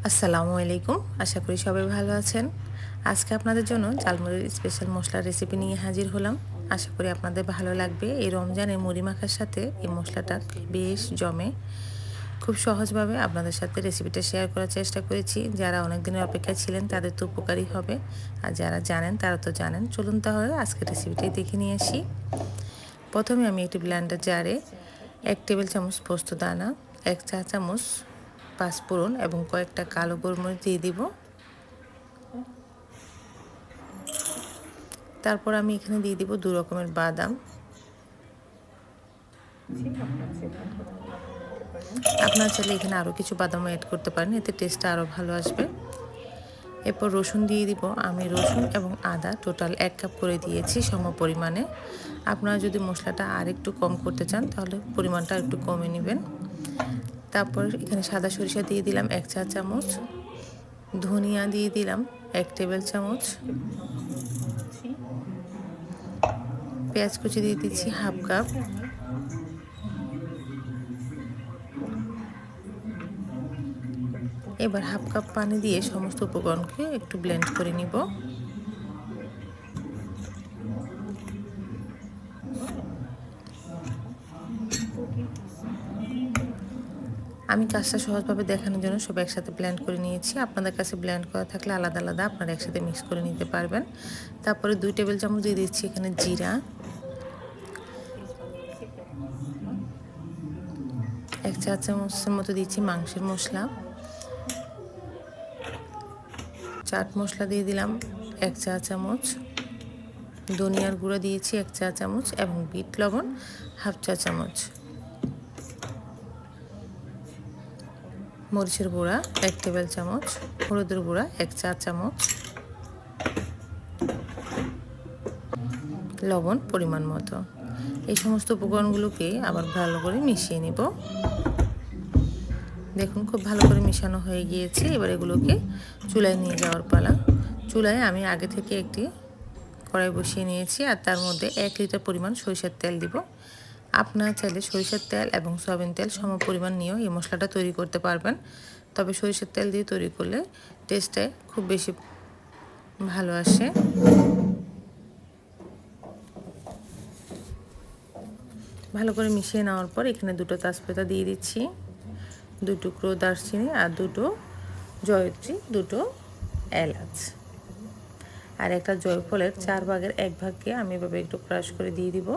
আসসালামু আলাইকুম। আশা করি সবাই ভালো আছেন। আজকে আপনাদের জন্য ঝালমুড়ির স্পেশাল মশলার রেসিপি নিয়ে হাজির হলাম। আশা করি আপনাদের ভালো লাগবে। এই রমজানে মুড়ি মাখার সাথে এই মশলাটা বেশ জমে। খুব সহজভাবে আপনাদের সাথে রেসিপিটা শেয়ার করার চেষ্টা করেছি। যারা অনেক দিনের অপেক্ষায় ছিলেন তাদের তো উপকারী হবে, আর যারা জানেন তারা তো জানেন। চলুন তাহলে আজকে রেসিপিটাই দেখে নিয়ে আসি। প্রথমে আমি একটি ব্লেন্ডার জারে 1 টেবিল চামচ পোস্ত দানা, 1 চা চামচ পাঁচফোড়ন এবং কয়েকটা কালো গোলমরিচ দিয়ে দিব। তারপর আমি এখানে দিয়ে দিব 2 রকমের বাদাম। আপনারা চাইলে এখানে আরও কিছু বাদাম অ্যাড করতে পারেন, এতে টেস্টটা আরও ভালো আসবে। এরপর রসুন দিয়ে দিব। আমি রসুন এবং আদা টোটাল 1 কাপ করে দিয়েছি সম পরিমাণে। আপনারা যদি মশলাটা আর একটু কম করতে চান তাহলে পরিমাণটা একটু কমে নেবেন। তারপর এখানে সাদা সরিষা দিয়ে দিলাম 1 চা চামচ, ধনিয়া দিয়ে দিলাম 1 টেবিল চামচ, পেঁয়াজ কুচি দিয়ে দিচ্ছি হাফ কাপ, এবার হাফ কাপ পানি দিয়ে সমস্ত উপকরণকে একটু ব্লেন্ড করে নিব। আমি কাজটা সহজভাবে দেখানোর জন্য সব একসাথে ব্লেন্ড করে নিয়েছি। আপনাদের কাছে ব্লেন্ড করা থাকলে আলাদা আলাদা আপনারা একসাথে মিক্স করে নিতে পারবেন। তারপরে 2 টেবিল চামচ দিয়ে দিচ্ছি এখানে জিরা, 1 চা চামচের মতো দিচ্ছি মাংসের মশলা, চাট মশলা দিয়ে দিলাম 1 চা চামচ, ধনিয়ার গুঁড়া দিয়েছি 1 চা চামচ এবং বিট লবণ হাফ চা চামচ, মরিচের গুঁড়া 1 টেবিল চামচ, হলুদের গুঁড়া 1 চা চামচ, লবণ পরিমাণ মতো। এই সমস্ত উপকরণগুলোকে আবার ভালো করে মিশিয়ে নেব। দেখুন খুব ভালো করে মিশানো হয়ে গিয়েছে। এবার এগুলোকে চুলায় নিয়ে যাওয়ার পালা। চুলায় আমি আগে থেকে একটি কড়াই বসিয়ে নিয়েছি আর তার মধ্যে 1 লিটার পরিমাণ সরিষার তেল দিব। আপনারা চাইলে সরিষার তেল এবং সয়াবিন তেল সম পরিমাণ নিয়েও এই মশলাটা তৈরি করতে পারবেন। তবে সরিষার তেল দিয়ে তৈরি করলে টেস্টটা খুব বেশি ভালো আসে। ভালো করে মিশিয়ে নেওয়ার পর এখানে 2টো তেজপাতা দিয়ে দিচ্ছি, 2 টুকরো দারচিনি আর 2টো জয়ত্রী, 2টো এলাচ আর একটা জয়ফলের 4 ভাগের 1 ভাগকে আমি এভাবে একটু ক্রাশ করে দিয়ে দিব।